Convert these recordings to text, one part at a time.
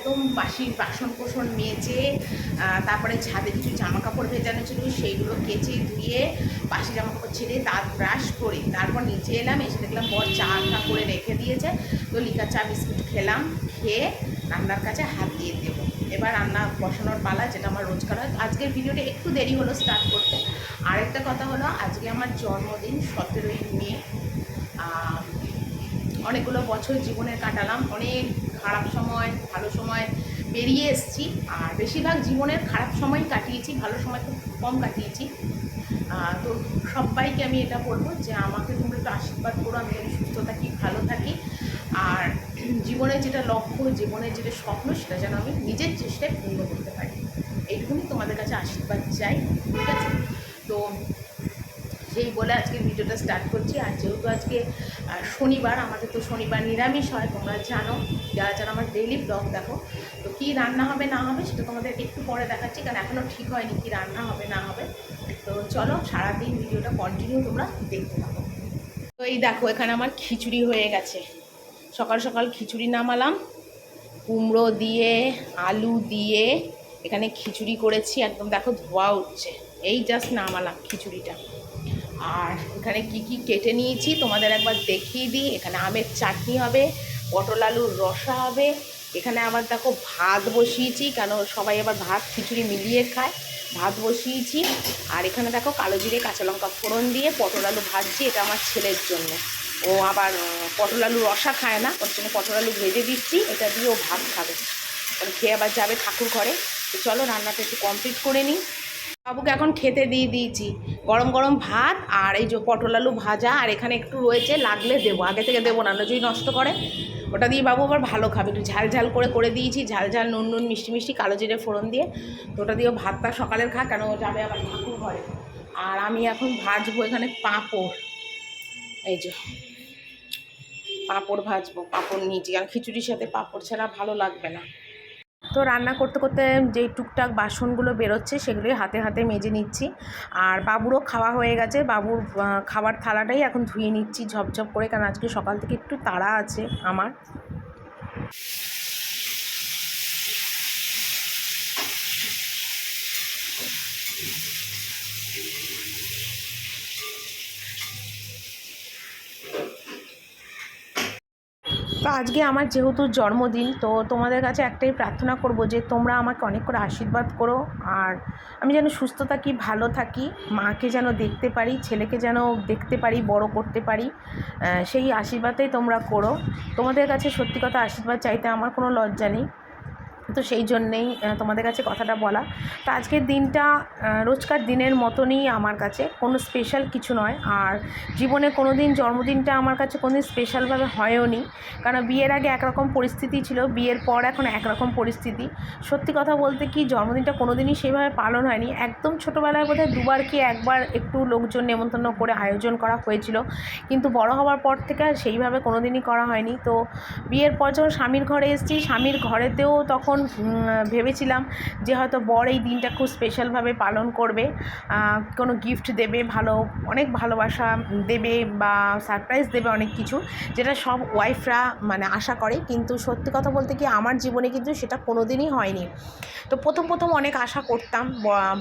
একদম বাসি বাসন কোসন মেজে তারপরে ছাদে কিছু জামা কাপড় ভেজানো ছিল সেইগুলো কেচে ধুয়ে বাসি জামা কাপড় ছেড়ে দাঁত ব্রাশ করে তারপর নিচে এলাম, এসে দেখলাম বর চা করে রেখে দিয়েছে। তো লিকার চা বিস্কুট খেলাম, খেয়ে রান্নার কাছে হাত দিয়ে দেবো। এবার রান্না বসানোর পালা, যেটা আমার রোজকার হয়। আজকের ভিডিওটা একটু দেরি হলো স্টার্ট করতে। আরেকটা কথা হলো, আজকে আমার জন্মদিন 17ই মে। অনেকগুলো বছর জীবনে কাটালাম, অনেক খারাপ সময় ভালো সময় পেরিয়ে এসেছি, আর বেশিরভাগ জীবনের খারাপ সময় কাটিয়েছি, ভালো সময় খুব কম কাটিয়েছি। তো সবাইকে আমি এটা বলবো যে আমাকে তোমরা একটু আশীর্বাদ করো, আমি যেন সুস্থ থাকি, ভালো থাকি, আর জীবনের যেটা লক্ষ্য, জীবনের যেটা স্বপ্ন, সেটা যেন আমি নিজের চেষ্টায় পূর্ণ করতে পারি। এইটুকুনি তোমাদের কাছে আশীর্বাদ চাই, ঠিক আছে? তো সেই বলে আজকে ভিডিওটা স্টার্ট করছি। আর যেহেতু আজকে শনিবার, আমাদের তো শনিবার নিরামিষ হয়, তোমরা জানো, যারা যারা আমার ডেইলি ব্লগ দেখো। তো কী রান্না হবে না হবে সেটা তোমাদের একটু পরে দেখাচ্ছি, কারণ এখনও ঠিক হয়নি কী রান্না হবে না হবে। তো চলো সারাদিন ভিডিওটা কন্টিনিউ তোমরা দেখতে থাকো। তো এই দেখো, এখানে আমার খিচুড়ি হয়ে গেছে। সকাল সকাল খিচুড়ি নামালাম, কুমড়ো দিয়ে আলু দিয়ে এখানে খিচুড়ি করেছি, একদম দেখো ধোয়া উঠছে। এই জাস্ট নামালাম খিচুড়িটা। আর এখানে কি কি কেটে নিয়েছি তোমাদের একবার দেখিয়ে দিই। এখানে আমের চাটনি হবে, পটল আলুর রসা হবে। এখানে আবার দেখো ভাত বসিয়েছি, কেন সবাই আবার ভাত খিচুড়ি মিলিয়ে খায়, ভাত বসিয়েছি। আর এখানে দেখো কালো জিরে কাঁচা লঙ্কা ফোড়ন দিয়ে পটল আলু ভাজছি, এটা আমার ছেলের জন্য। ও আবার পটল আলু রসা খায় না, ওর জন্য পটল আলু ভেজে দিচ্ছি, এটা দিয়ে ও ভাত খাবে, কারণ খেয়ে আবার যাবে ঠাকুর ঘরে। তো চলো রান্নাটা একটু কমপ্লিট করে নিই। বাবুকে এখন খেতে দিয়ে দিয়েছি গরম গরম ভাত, আর এই যে পটল আলু ভাজা, আর এখানে একটু রয়েছে, লাগলে দেবো, আগে থেকে দেবো না, যদি নষ্ট করে। ওটা দিয়ে বাবু আবার ভালো খাবে, একটু ঝাল ঝাল করে দিয়েছি, ঝাল ঝাল নুন নুন মিষ্টি মিষ্টি কালো জিরে ফোড়ন দিয়ে। তো ওটা দিয়েও ভাতটা সকালের খা, কেন ও যাবে আবার ঠাকুর ঘরে। আর আমি এখন ভাজবো এখানে পাঁপড়, এই যে পাঁপড় ভাজবো, পাঁপড় নিয়েছি, কারণ খিচুড়ির সাথে পাঁপড় ছাড়া ভালো লাগবে না। তো রান্না করতে করতে যেই টুকটাক বাসনগুলো বেরোচ্ছে সেগুলোই হাতে হাতে মেজে নিচ্ছি। আর বাবুরও খাওয়া হয়ে গেছে, বাবুর খাবার থালাটাই এখন ধুয়ে নিচ্ছি ঝপঝপ করে, কারণ আজকে সকাল থেকে একটু তাড়া আছে আমার। তো আজকে আমার যেহেতু জন্মদিন, তো তোমাদের কাছে একটাই প্রার্থনা করব যে তোমরা আমাকে অনেক করে আশীর্বাদ করো, আর আমি যেন সুস্থ থাকি, ভালো থাকি, মাকে যেন দেখতে পারি, ছেলেকে যেন দেখতে পারি, বড় করতে পারি, সেই আশীর্বাদটাই তোমরা করো। তোমাদের কাছে সত্যি কথা আশীর্বাদ চাইতে আমার কোনো লজ্জা নেই, তো সেই জন্যেই তোমাদের কাছে কথাটা বলা। তো আজকের দিনটা রোজকার দিনের মতনই আমার কাছে, কোনো স্পেশাল কিছু নয়। আর জীবনে কোনো দিন জন্মদিনটা আমার কাছে কোনো দিন স্পেশালভাবে হয়ও নি, কারণ বিয়ের আগে একরকম পরিস্থিতি ছিল, বিয়ের পর এখন একরকম পরিস্থিতি। সত্যি কথা বলতে কি, জন্মদিনটা কোনো দিনই সেইভাবে পালন হয়নি। একদম ছোটোবেলায় বোধহয় দুবার কি একবার একটু লোকজন নেমন্তন্ন করে আয়োজন করা হয়েছিল, কিন্তু বড় হওয়ার পর থেকে আর সেইভাবে কোনো দিনই করা হয়নি। তো বিয়ের পর যখন স্বামীর ঘরে এসেছি, স্বামীর ঘরেতেও তখন ভেবেছিলাম যে হয়তো বর এই দিনটা খুব স্পেশালভাবে পালন করবে, কোনো গিফট দেবে, অনেক ভালোবাসা দেবে বা সারপ্রাইজ দেবে, অনেক কিছু, যেটা সব ওয়াইফরা মানে আশা করে। কিন্তু সত্যি কথা বলতে কি, আমার জীবনে কিন্তু সেটা কোনো দিনই হয়নি। তো প্রথম অনেক আশা করতাম,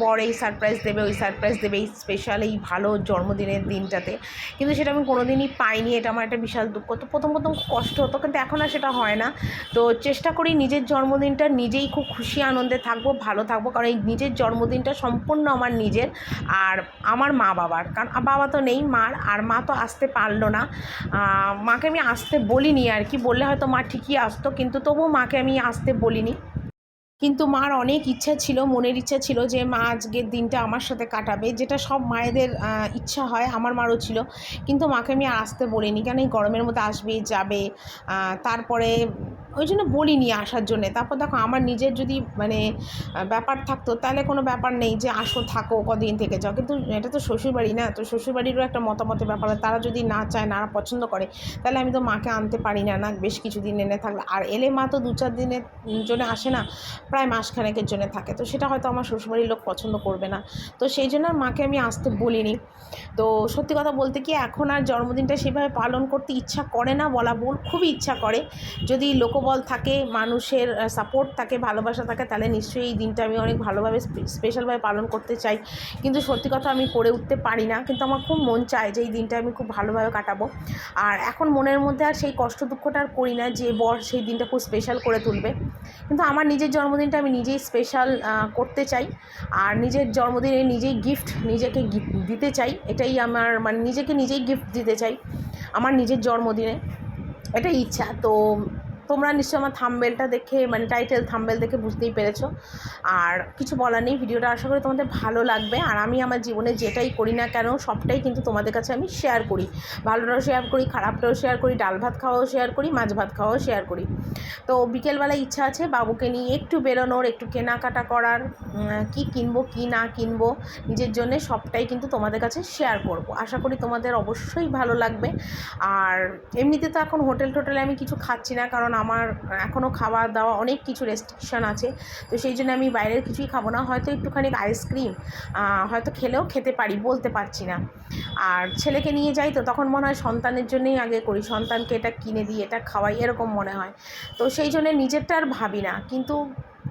বর এই সারপ্রাইজ দেবে, ওই সারপ্রাইজ দেবে, এই স্পেশাল এই ভালো জন্মদিনের দিনটাতে, কিন্তু সেটা আমি কোনো দিনই পাইনি। এটা আমার একটা বিশাল দুঃখ। তো প্রথম খুব কষ্ট হতো, কিন্তু এখন আর সেটা হয় না। তো চেষ্টা করি নিজের জন্মদিনটা নিজেই খুব খুশি আনন্দে থাকবো, ভালো থাকবো, কারণ এই নিজের জন্মদিনটা সম্পূর্ণ আমার নিজের আর আমার মা বাবার, কারণ বাবা তো নেই, মার, আর মা তো আসতে পারলো না। মাকে আমি আসতে বলিনি আর কি, বললে হয়তো মা ঠিকই আসতো, কিন্তু তবুও মাকে আমি আসতে বলিনি। কিন্তু মার অনেক ইচ্ছা ছিল, মনের ইচ্ছা ছিল যে মা আজকের দিনটা আমার সাথে কাটাবে, যেটা সব মায়েদের ইচ্ছা হয়, আমার মারও ছিল। কিন্তু মাকে আমি আর আসতে বলিনি, কেন এই গরমের মধ্যে আসবে যাবে, তারপরে ওই জন্য বলিনি আসার জন্যে। তারপর দেখো, আমার নিজের যদি মানে ব্যাপার থাকতো তাহলে কোনো ব্যাপার নেই যে আসো থাকো কদিন থেকে যাও, কিন্তু এটা তো শ্বশুরবাড়ি না, তো শ্বশুরবাড়িরও একটা মতামতের ব্যাপার, তারা যদি না চায়, না পছন্দ করে, তাহলে আমি তো মাকে আনতে পারি না, বেশ কিছুদিন এনে থাকলে। আর এলে মা তো 2-4 দিনের জন্য আসে না, প্রায় মাসখানেকের জন্য থাকে, তো সেটা হয়তো আমার শ্বশুরবাড়ির লোক পছন্দ করবে না। তো সেই জন্য মাকে আমি আসতে বলিনি। তো সত্যি কথা বলতে কি, এখন আর জন্মদিনটা সেভাবে পালন করতে ইচ্ছা করে না, বলা ভুল, খুবই ইচ্ছা করে। যদি লোক বল থাকে, মানুষের সাপোর্ট থাকে, ভালোবাসা থাকে, তাহলে নিশ্চয়ই এই দিনটা আমি অনেক ভালোভাবে স্পেশালভাবে পালন করতে চাই। কিন্তু সত্যি কথা আমি করে উঠতে পারি না, কিন্তু আমার খুব মন চায় যে এই দিনটা আমি খুব ভালোভাবে কাটাবো। আর এখন মনের মধ্যে আর সেই কষ্ট দুঃখটা আর করি না যে বর সেই দিনটা খুব স্পেশাল করে তুলবে। কিন্তু আমার নিজের জন্মদিনটা আমি নিজেই স্পেশাল করতে চাই, আর নিজের জন্মদিনে নিজেই গিফট নিজেকে দিতে চাই। এটাই আমার মানে নিজেকে নিজেই গিফট দিতে চাই আমার নিজের জন্মদিনে, এটাই ইচ্ছা। তো তোমরা নিশ্চয়ই আমার থাম্বনেলটা দেখে মানে টাইটেল থাম্বনেল দেখে বুঝতেই পেরেছো। আর কিছু বলার নেই, ভিডিওটা আশা করি তোমাদের ভালো লাগবে। আর আমি আমার জীবনে যেটাই করি না কেন সবটাই কিন্তু তোমাদের কাছে আমি শেয়ার করি, ভালোটাও শেয়ার করি, খারাপটাও শেয়ার করি, ডাল ভাত খাওয়াও শেয়ার করি, মাছ ভাত খাওয়াও শেয়ার করি। তো বিকেলবেলা ইচ্ছা আছে বাবুকে নিয়ে একটু বেরোনোর, একটু কেনাকাটা করার, কি কিনবো কি না কিনবো নিজের জন্যে সবটাই কিন্তু তোমাদের কাছে শেয়ার করব। আশা করি তোমাদের অবশ্যই ভালো লাগবে। আর এমনিতে তো এখন হোটেলে আমি কিছু খাচ্ছি না, কারণ আমার এখনও খাওয়া দাওয়া অনেক কিছু রেস্ট্রিকশান আছে। তো সেই জন্য আমি বাইরের কিছুই খাবো না, হয়তো একটুখানি আইসক্রিম হয়তো খেলেও খেতে পারি, বলতে পারছি না। আর ছেলেকে নিয়ে যাই তো তখন মনে হয় সন্তানের জন্যই আগে করি, সন্তানকে এটা কিনে দিই, এটা খাওয়াই, এরকম মনে হয়। তো সেই জন্য নিজেরটা আর ভাবি না। কিন্তু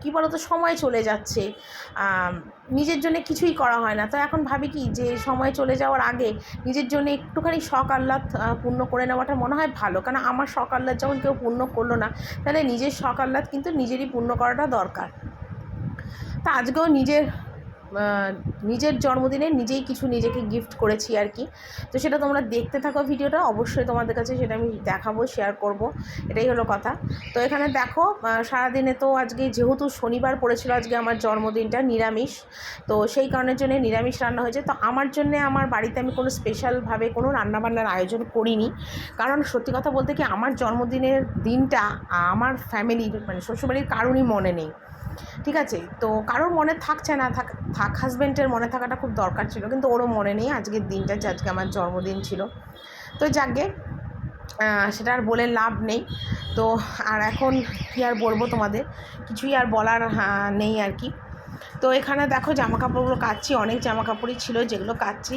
কী বলো তো, সময় চলে যাচ্ছে, নিজের জন্য কিছুই করা হয় না। তো এখন ভাবি কি যে সময় চলে যাওয়ার আগে নিজের জন্য একটুখানি শখ আহ্লাদ পূর্ণ করে নেওয়াটা মনে হয় ভালো। কারণ আমার শখ আহ্লাদ যখন কেউ পূর্ণ করলো না, তাহলে নিজের শখ আহ্লাদ কিন্তু নিজেরই পূর্ণ করাটা দরকার। তা আজকেও নিজের জন্মদিনে নিজেই কিছু নিজেকে গিফট করেছি আর কি। তো সেটা তোমরা দেখতে থাকো ভিডিওটা, অবশ্যই তোমাদের কাছে সেটা আমি দেখাবো, শেয়ার করব, এটাই হলো কথা। তো এখানে দেখো সারাদিনে তো আজকে যেহেতু শনিবার পড়েছিল, আজকে আমার জন্মদিনটা নিরামিষ, তো সেই কারণের জন্য নিরামিষ রান্না হয়েছে। তো আমার জন্যে আমার বাড়িতে আমি কোনো স্পেশালভাবে কোনো রান্নাবান্নার আয়োজন করিনি, কারণ সত্যি কথা বলতে কি আমার জন্মদিনের দিনটা আমার ফ্যামিলির মানে শ্বশুরবাড়ির কারোরই মনে নেই, ঠিক আছে। তো কারোর মনে থাকছে না, থাক হাজব্যান্ডের মনে থাকাটা খুব দরকার ছিল, কিন্তু ওরও মনে নেই আজকের দিনটা যে আজকে আমার জন্মদিন ছিল। তো যাকে সেটা আর বলে লাভ নেই। তো আর এখন কী আর বলবো তোমাদের, কিছুই আর বলার নেই আর কি। তো এখানে দেখো জামাকাপড়গুলো কাচ্ছি, অনেক জামাকাপড়ই ছিল যেগুলো কাচ্ছি।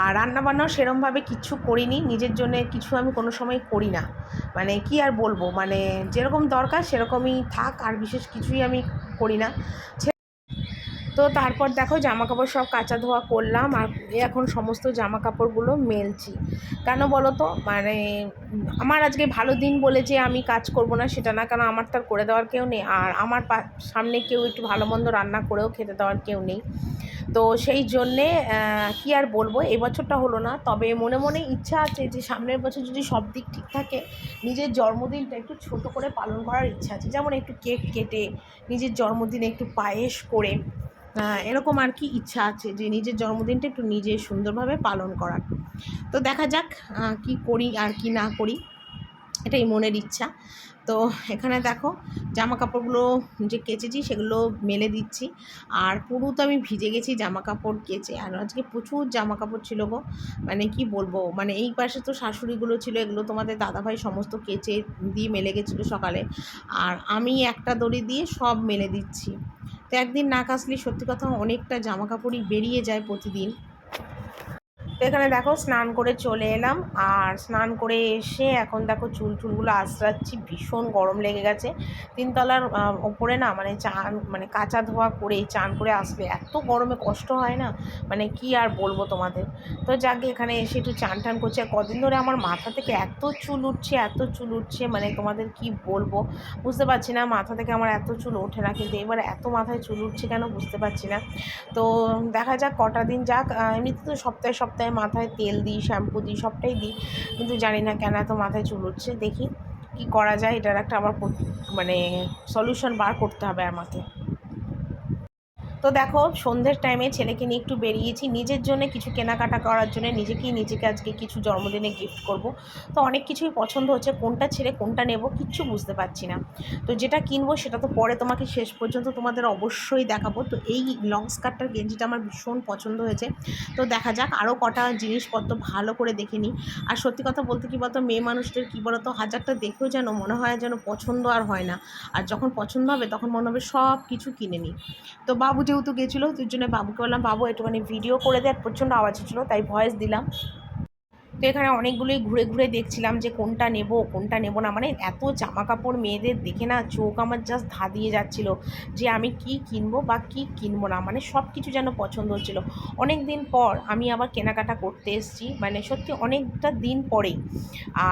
আর রান্নাবান্নাও সেরমভাবে কিচ্ছু করিনি, নিজের জন্য কিছু আমি কোনো সময় করি না, মানে কি আর বলবো, মানে যেরকম দরকার সেরকমই থাক, আর বিশেষ কিছুই আমি করি না। তো তারপর দেখো জামাকাপড় সব কাচা ধোয়া করলাম, আর এখন সমস্ত জামাকাপড়গুলো মেলছি। কেন বলো তো, মানে আমার আজকে ভালো দিন বলে যে আমি কাজ করব না সেটা না, কারণ আমার তার করে দেওয়ার কেউ নেই, আর আমার সামনে কেউ একটু ভালো মন্দ রান্না করেও খেতে দেওয়ার কেউ নেই। তো সেই জন্যে কী আর বলবো, এই বছরটা হলো না, তবে মনে মনে ইচ্ছা আছে যে সামনের বছর যদি সব দিক ঠিক থাকে নিজের জন্মদিনটা একটু ছোট করে পালন করার ইচ্ছা আছে। যেমন একটু কেক কেটে নিজের জন্মদিনে একটু পায়েস করে, এরকম আর কি ইচ্ছা আছে যে নিজের জন্মদিনটা একটু নিজে সুন্দরভাবে পালন করার। তো দেখা যাক কি করি আর কি না করি, এটাই মনের ইচ্ছা। তো এখানে দেখো জামা কাপড়গুলো যে কেচেছি সেগুলো মেলে দিচ্ছি, আর পুরো তো আমি ভিজে গেছি জামা কাপড় কেচে। আর আজকে প্রচুর জামা কাপড় ছিল গো, মানে কি বলবো, মানে এই পাশে তো শাশুড়িগুলো ছিল, এগুলো তোমাদের দাদাভাই সমস্ত কেচে দিয়ে মেলে গেছিলো সকালে, আর আমি একটা দড়ি দিয়ে সব মেলে দিচ্ছি। তো একদিন না কাচলে সত্যি কথা অনেকটা জামা কাপড়ই বেরিয়ে যায় প্রতিদিন। তো এখানে দেখো স্নান করে চলে এলাম, আর স্নান করে এসে এখন দেখো চুলগুলো আঁচড়াচ্ছি, ভীষণ গরম লেগে গেছে। তিনতলার ওপরে না মানে চান মানে কাচা ধোয়া করে চান করে আসলে এত গরমে কষ্ট হয় না, মানে কি আর বলবো তোমাদের। তো যাকে এখানে এসে একটু চান টান করছে। আর কদিন ধরে আমার মাথা থেকে এত চুল উঠছে, মানে তোমাদের কি বলবো, বুঝতে পারছি না মাথা থেকে আমার এত চুল ওঠে না, কিন্তু এবার এত মাথায় চুল উঠছে কেন বুঝতে পারছি না। তো দেখা যাক কটা দিন যাক, এমনিতে তো সপ্তাহে সপ্তাহে মাথায় তেল দিই, শ্যাম্পু দিই, সবটাই দিই, কিন্তু জানি না কেন এত মাথায় চুল উঠছে। দেখি কি করা যায়, এটার একটা আবার মানে সলিউশন বার করতে হবে আমাকে। তো দেখো সন্ধ্যের টাইমে ছেলেকে নিয়ে একটু বেরিয়েছি নিজের জন্য কিছু কেনাকাটা করার জন্য, নিজেকে আজকে কিছু জন্মদিনে গিফট করব। তো অনেক কিছুই পছন্দ হচ্ছে, কোনটা ছেড়ে কোনটা নেব কিচ্ছু বুঝতে পারছি না। তো যেটা কিনবো সেটা তো পরে তোমাকে শেষ পর্যন্ত তোমাদের অবশ্যই দেখাবো। তো এই লং স্কার্টটার গেঞ্জিটা আমার ভীষণ পছন্দ হয়েছে। তো দেখা যাক আরও কটা জিনিসপত্র ভালো করে দেখে নিই। আর সত্যি কথা বলতে কী বলতো, মেয়ে মানুষদের কী বলতো, হাজারটা দেখেও যেন মনে হয় যেন পছন্দ আর হয় না, আর যখন পছন্দ হবে তখন মনে হবে সব কিছু কিনে নিই। তো বাবু যেহেতু গেছিলো তার জন্য বাবুকে বললাম, বাবু একটুখানি ভিডিও করে দেয়, প্রচণ্ড আওয়াজ হচ্ছিলো তাই ভয়েস দিলাম। তো এখানে অনেকগুলোই ঘুরে ঘুরে দেখছিলাম যে কোনটা নেব কোনটা নেব না, মানে এত জামা কাপড় মেয়েদের দেখে না চোখ আমার জাস্ট ধাঁধিয়ে যাচ্ছিল যে আমি কি কিনবো বা কি কিনবো না, মানে সব কিছু যেন পছন্দ হচ্ছিল। অনেক দিন পর আমি আবার কেনাকাটা করতে এসেছি, মানে সত্যি অনেকটা দিন পরেই।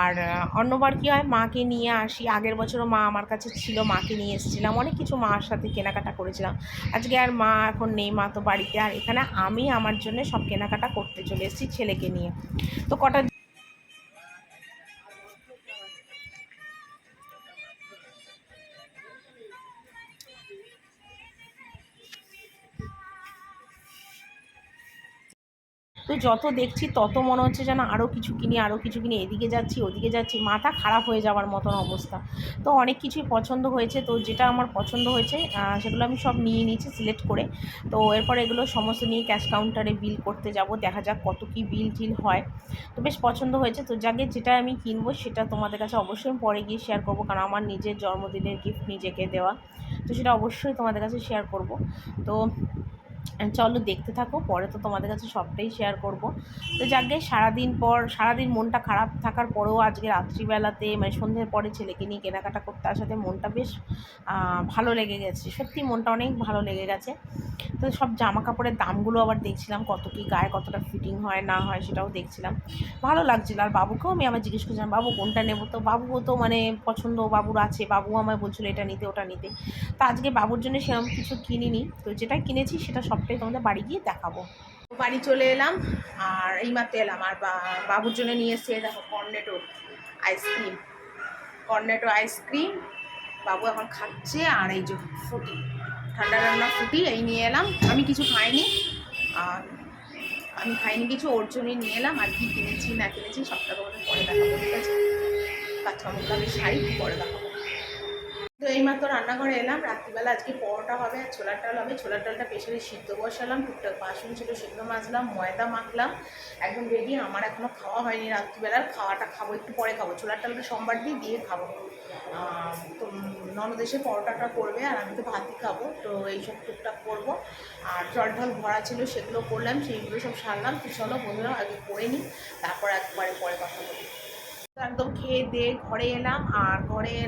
আর অন্যবার কী হয়, মাকে নিয়ে আসি, আগের বছরও মা আমার কাছে ছিল, মাকে নিয়ে এসেছিলাম, অনেক কিছু মার সাথে কেনাকাটা করেছিলাম। আজকে আর মা এখন নেই, মা তো বাড়িতে, আর এখানে আমি আমার জন্য সব কেনাকাটা করতে চলে এসেছি ছেলেকে নিয়ে। তো কটা তো যত দেখছি তত মনে হচ্ছে যেন আরও কিছু কিনি, আরও কিছু কিনি, এদিকে যাচ্ছি ওদিকে যাচ্ছি, মাথা খারাপ হয়ে যাওয়ার মতন অবস্থা। তো অনেক কিছুই পছন্দ হয়েছে, তো যেটা আমার পছন্দ হয়েছে সেগুলো আমি সব নিয়ে নিয়েছি সিলেক্ট করে। তো এরপর এগুলো সমস্ত নিয়ে ক্যাশ কাউন্টারে বিল করতে যাব, দেখা যাক কত কী বিল টিল হয়। তো বেশ পছন্দ হয়েছে। তো যাকে যেটা আমি কিনবো সেটা তোমাদের কাছে অবশ্যই পরে গিয়ে শেয়ার করবো, কারণ আমার নিজের জন্মদিনের গিফট নিজেকে দেওয়া, তো সেটা অবশ্যই তোমাদের কাছে শেয়ার করব। তো চলো দেখতে থাকো, পরে তো তোমাদের কাছে সবটাই শেয়ার করব। তো যাকে সারাদিন মনটা খারাপ থাকার পরেও আজকে রাত্রিবেলাতে মানে সন্ধ্যের পরে ছেলেকে নিয়ে কেনাকাটা করতে আসাতে মনটা বেশ ভালো লেগে গেছে, সত্যি মনটা অনেক ভালো লেগে গেছে। তো সব জামা কাপড়ের দামগুলো আবার দেখছিলাম, কত কি গায়ে কতটা ফিটিং হয় না হয় সেটাও দেখছিলাম, ভালো লাগছিল। আর বাবুকেও আমি আবার জিজ্ঞেস করছিলাম, বাবু কোনটা নেবো, তো বাবুও তো মানে পছন্দ বাবুর আছে, বাবু আমায় বলছিল এটা নিতে ওটা নিতে। তো আজকে বাবুর জন্য সেরকম কিছু কিনিনি, তো যেটা কিনেছি সেটা সবটাই তোমাদের বাড়ি গিয়ে দেখাবো। বাড়ি চলে এলাম, আর এইমাত্র এলাম, আর বাবুর জন্য নিয়ে এসছে দেখো আইসক্রিম কর্নেটো আইসক্রিম বাবু এখন খাচ্ছে। আর এই যে ফুটি, ঠান্ডা ঠান্ডা ফুটি এই নিয়ে এলাম, আমি কিছু খাইনি, আর আমি খাইনি কিছু, ওর জন্যই নিয়ে এলাম। আর কি কিনেছি না কিনেছি সবটা তোমাদের পরে দেখাবো, ঠিক আছে? কাঁচকামড়টা আমি শাড়ি পরে দেখাবো। তো এইমাত্র রান্নাঘরে এলাম, রাত্রিবেলা আজকে পরোটা হবে আর ছোলার ডাল হবে। ছোলার ডালটা প্রেশারে সিদ্ধ বসালাম, টুকটাক বাসন ছিল সেগুলো মাজলাম, ময়দা মাখলাম, একদম রেডি। আমার এখনও খাওয়া হয়নি, রাত্রিবেলার খাওয়াটা খাবো একটু পরে খাবো, ছোলার ডালটা সোমবার দিয়ে খাবো। তো ননদ এসে পরোটাটা করবে, আর আমি তো ভাতই খাবো, তো এইসব টুকটাক করবো। আর জল ঢল ভরা ছিল সেগুলো করলাম, সেইগুলো সব সারলাম। তো চলো বন্ধুরা আগে করে নিই, তারপর একবারে পরে কথা বলি। একদম খেয়ে দিয়ে ঘরে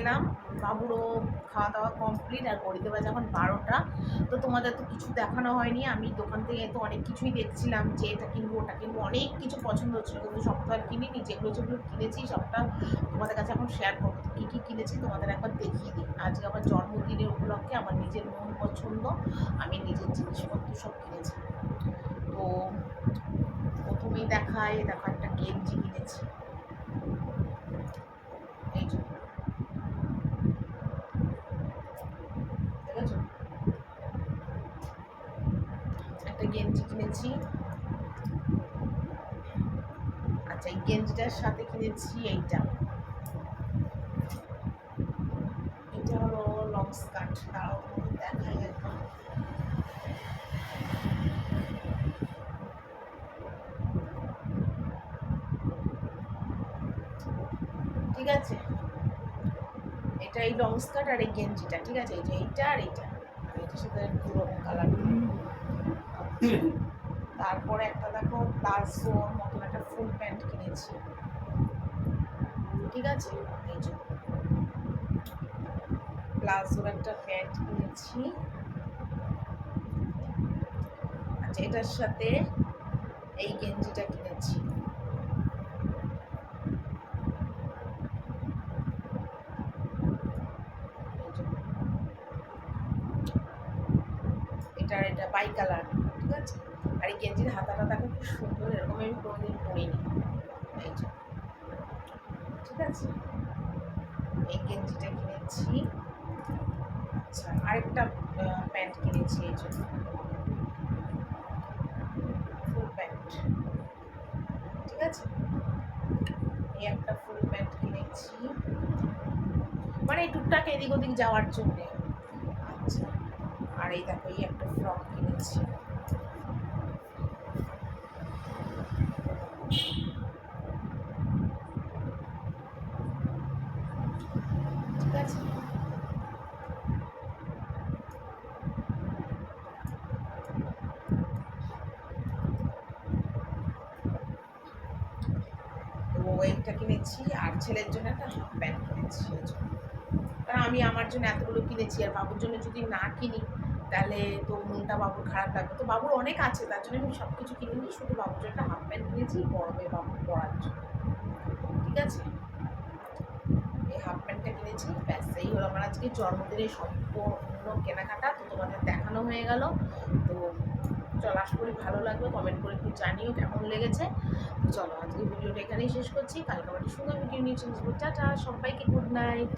এলাম, বাবুরও খাওয়া দাওয়া কমপ্লিট, আর ঘড়িতে বাজে এখন 12টা। তো তোমাদের তো কিছু দেখানো হয়নি, আমি দোকান থেকে তো অনেক কিছুই দেখছিলাম যে এটা কিনবো ওটা কিনবো, অনেক কিছু পছন্দ হচ্ছিলো, কিন্তু সব তো আর কিনিনি, যেগুলো যেগুলো কিনেছি সবটা তোমাদের কাছে এখন শেয়ার করবো। তো কী কী কিনেছি তোমাদের একবার দেখিয়ে দিই। আজকে আমার জন্মদিনের উপলক্ষে আমার নিজের মন পছন্দ আমি নিজের জিনিসপত্র সব কিনেছি। তো প্রথমেই দেখো একটা গেঞ্জি কিনেছি, এই যে দেখেছো, একটা গেঞ্জি কিনেছি। আচ্ছা, এই গেঞ্জিটার সাথে কিনেছি এটা হলো লং স্কার্ট, তাও দেখাই একদম। ঠিক আছে, এটা এই লং স্কার্ট আর এই গেঞ্জিটা, ঠিক আছে, এই যে এইটা আর এইটার সাথে দুরকম কালার। তারপরে একটা দেখো প্লাজোর মতন একটা ফুল প্যান্ট কিনেছি, ঠিক আছে, এই যে প্লাজোর একটা প্যান্ট কিনেছি। আচ্ছা, এটার সাথে এই গেঞ্জিটা কিনেছি, এটা বাই কালার, ঠিক আছে। আর এই গেঞ্জির হাতাটা দেখো খুব সুন্দর, এরকম আমি কোনোদিন পরিনি, এই যে, ঠিক আছে, এই গেঞ্জিটা কিনেছি। আচ্ছা, আরেকটা প্যান্ট কিনেছি, এই জন্য ফুল প্যান্ট, ঠিক আছে, এই একটা ফুল প্যান্ট কিনেছি, মানে এই টুকটাক এদিক ওদিক যাওয়ার জন্যে। আচ্ছা, আর এই দেখো এই একটা ফ্রক কিনেছি, ঠিক আছে। এটা কিনেছি, আর ছেলের জন্য একটা হাফ প্যান্ট কিনেছি। কারণ আমি আমার জন্য এতগুলো কিনেছি, আর বাবুর জন্য যদি না কিনি তাহলে তো মনটা বাবুর খারাপ লাগবে। তো বাবুর অনেক আছে, তার জন্য আমি সব কিছু কিনিনি, শুধু বাবুর জন্য একটা হাফ প্যান্ট কিনেছি গরমে বাবুর পরার জন্য। ঠিক আছে, এই হাফ প্যান্টটা কিনেছি, ব্যাস এই হলো আমার আজকে জন্মদিনের সম্পূর্ণ কেনাকাটা। তো তোমাদের দেখানো হয়ে গেল। তো চলো, আশা করি ভালো লাগবে, কমেন্ট করে একটু জানিও কেমন লেগেছে। চলো আজকে ভিডিওটা এখানেই শেষ করছি, কালকে আবার সুন্দর ভিডিও নিয়ে চলে আসবো। টাটা, সবাইকে গুড নাইট।